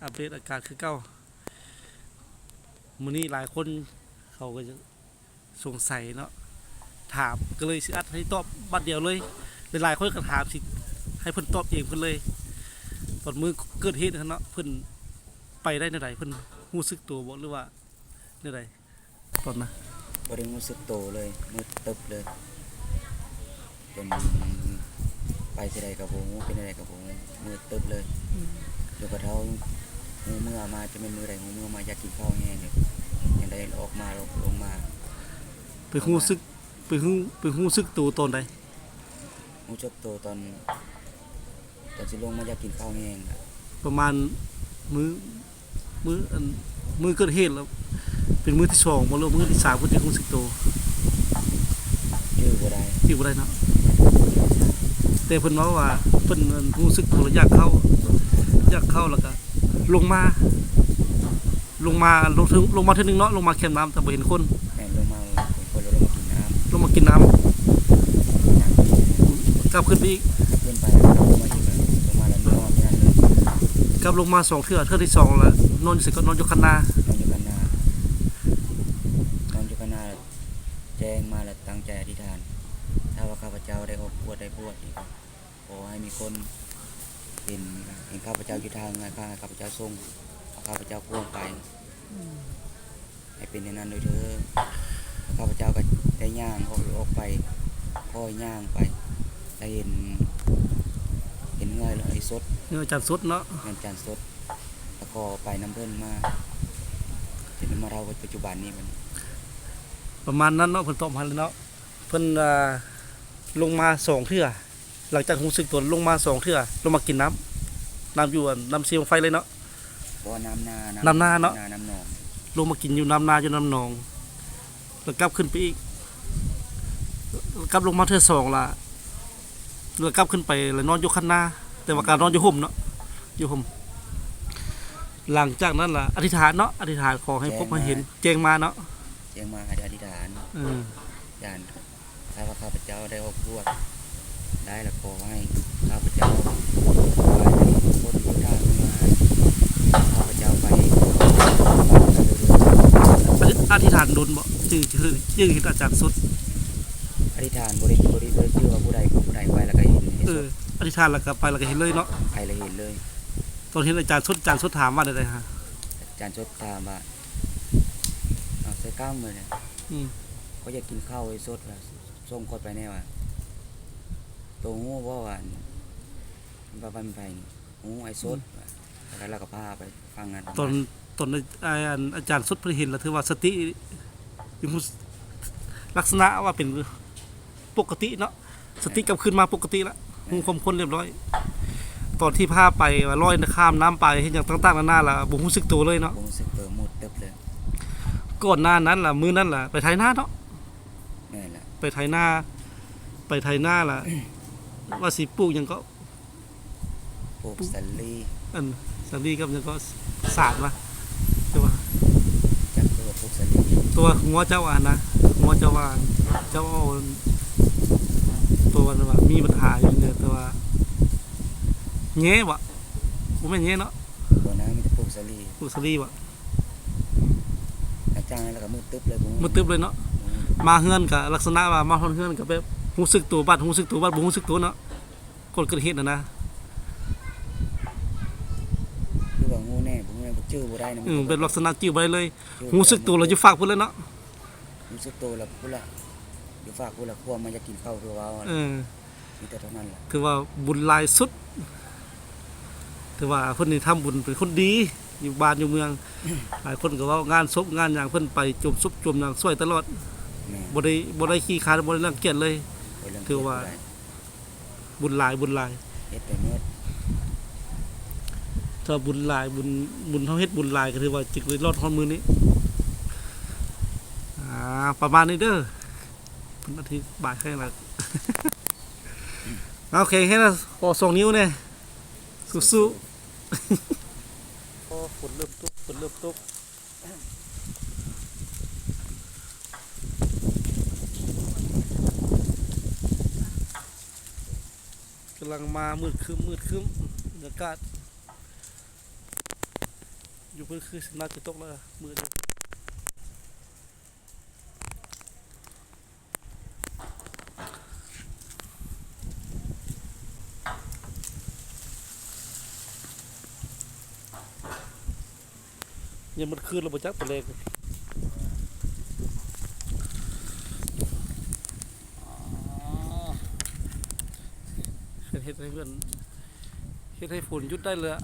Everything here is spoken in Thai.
อัปเดตอาการคือเก่ามื้อนี้หลายคนเขาก็จะสงสัยเนาะถามก็เลยสิอัดให้ตอบบัดเดียวเลยหลายๆคนก็ถามสิให้เพิ่นตอบเองเพิ่นเลยตอนมื้อเกิดเหตุเนาะเพิ่นไปได้แนวใดเพิ่นรู้สึกตัวบ่หรือว่าแนวใดตอนน่ะบ่ได้รู้สึกโตเลยมืดตึบเลยจนไปที่ใดกับบ่ฮู้เป็นใดกับบ่ฮู้มืดตึบเลยจนกระทั่งหูเมื่อมาจะเป็นมือใดหูเมื่อมาอยากกินข้าวแห้งเนี่ยยังได้ออกมาลงมาไปรู้สึกไปรู้สึกตัวตอนใดรู้สึกโตตอนสิลงมาอยากกินข้าวแห้งประมาณมื้อมื้อเกิดเหตุแล้วเป็นมื้อที่2บ่หรือมื้อที่3เพิ่นจะรู้สึกตัวชื่อบ่ได้เนาะแต่เพิ่นว่าเพิ่นรู้สึกตัวแล้วอยากเข้าแล้วก็ลงมาลงเทื่อนึงเนาะลงมาแคมป์น้ำแต่บ่เห็นคนแม่นลงมาคนลงมากินน้ำกลับขึ้นไปอีกขึ้นไปลงมาอีกลงมาแล้วนอนนั่นเลยกลับลงมา2เทื่อที่2แล้วนอนอยู่ก็นอนอยู่คันนานอนอยู่คันนาแจ้งมาแล้วตั้งใจอธิษฐานถ้าว่าข้าพเจ้าได้ออกบวชอีกขอให้มีคนเห็นข้าพเจ้าอยู่ทางงานข้าพเจ้าส่งข้าพเจ้าพ่วงไปให้เป็นอย่างนั้นโดยเธอข้าพเจ้าก็ได้ย่างออกไปค่อยย่างไปได้เห็นเงยเลยสดเงยจันทร์สดเนาะเงยจันทร์สดตะกอไปน้ำเพิ่นมาจนมาเราปัจจุบันนี้มันประมาณนั้นเนาะเพิ่นตอบมาเลยเนาะเพิ่นลงมา2เทื่อหลังจากรู้สึกตัวลงมา2เทื่อลงมากินน้ำอยู่น้ำเสียงไฟเลยเนาะบ่น้ำนาเนาะน้ำหนองลงมากินอยู่น้ำนาอยู่น้ำหนองแล้วกลับขึ้นไปอีกกลับลงมาเทื่อ2ล่ะแล้วกลับขึ้นไปแล้วนอนอยู่คันนาแต่ว่าการนอนอยู่ห่มเนาะอยู่ห่มหลังจากนั้นล่ะอธิษฐานเนาะอธิษฐานขอให้พบมาเห็นแจ้งมาเนาะแจ้งมาอธิษฐานย่านถ้าว่าข้าพเจ้าได้ออกบวชได้แล้วขอให้ข้าพเจ้าไปคนที่ทางมาข้าพเจ้าไปอธิษฐานโดนบ่จึงเห็นอาจารย์สุดอธิษฐานบริชื่อว่าผู้ใดไปแล้วก็เห็นอธิษฐานแล้วก็ไปแล้วก็เห็นเลยเนาะไปเลยเห็นเลยตอนเห็นอาจารย์สุดถามว่าได้ฮะอาจารย์สุดถามว่าใส่ก้ามเลยเนี่ยก็อยากกินข้าวไอ้สดแล้วส่งคนไปแน่ว่ะตัวงูว่าบันไปงูไอ้สดแล้วเราก็พาไปฟังงานตอนอาจารย์สุดเพิ่นเห็นแล้วถือว่าสติลักษณะว่าเป็นปกติเนาะสติกลับคืนมาปกติแล้วหูคมคนเรียบร้อยตอนที่พาไปว่าลอยข้ามน้ำไปเห็นอย่างต่างๆนานาล่ะบ่รู้สึกตัวเลยเนาะบ่รู้สึกตัวหมดตึบเลยก่อนหน้านั้นล่ะมื้อนั้นล่ะไปไถนาเนาะนั่นแหละไปไถนาล่ะว่าสิปลูกหยังก็ปลูกสันลีสันลีกับหยังก็สาดว่าใช่ป่ะจักตัวปลูกสันลีตัวหัวเจ้านะหัวเจ้าว่าเจ้าตัวนั้นว่ามีปัญหาอยู่เนี่ยแต่ว่าแง่บ่บ่แม่นแง่เนาะบ่นะมีแต่ปลูกสันลีบ่อาจารย์แล้วก็มืดตึบเลยเนาะมาเฮือนก็ลักษณะว่ามาเฮือนก็แบบรู้สึกตัวบัดบ่รู้สึกตัวเนาะคนเกิดเหตุนะคือว่างูแน่บ่ชื่อบ่ได้นะเป็นลักษณะจิ้วบ่ได้เลยรู้สึกตัวแล้วอยู่ฝากพุ่นเลยเนาะรู้สึกตัวแล้วพุ่นละอยู่ฝากพุ่นละครัวมันจะกินข้าวคือว่ามีแต่เท่านั้นแหละถือว่าบุญหลายสุดถือว่าเพิ่นนี่ทำบุญเป็นคนดีอยู่บ้านอยู่เมืองหลายคนก็ว่างานศพงานหยังเพิ่นไปจมศพจมหยังช่วยตลอดบ่ได้ขี้คร้านบ่ได้รังเกียจเลยถือว่าบุญหลายเฮ็ดไปหมดถ้าบุญหลายบุญเฮาเฮ็ดบุญหลายก็ถือว่าจิกเลยรอดฮอดมื้อนี้ประมาณนี้เด้อเพิ่นอธิบายแค่นั้นโอเคแค่นั้นขอ2นิ้วแน่สู้ๆฝนเริ่มตกกำลังมามืดครึ้มบรรยากาศ อยู่เพิ่นคือสิน่าจะตกแล้วมือเดียวยังมันคืนเราบ่จักตัวเลขเฮ็ดให้เพื่อนเฮ็ดให้ฝนหยุดได้เลยอะ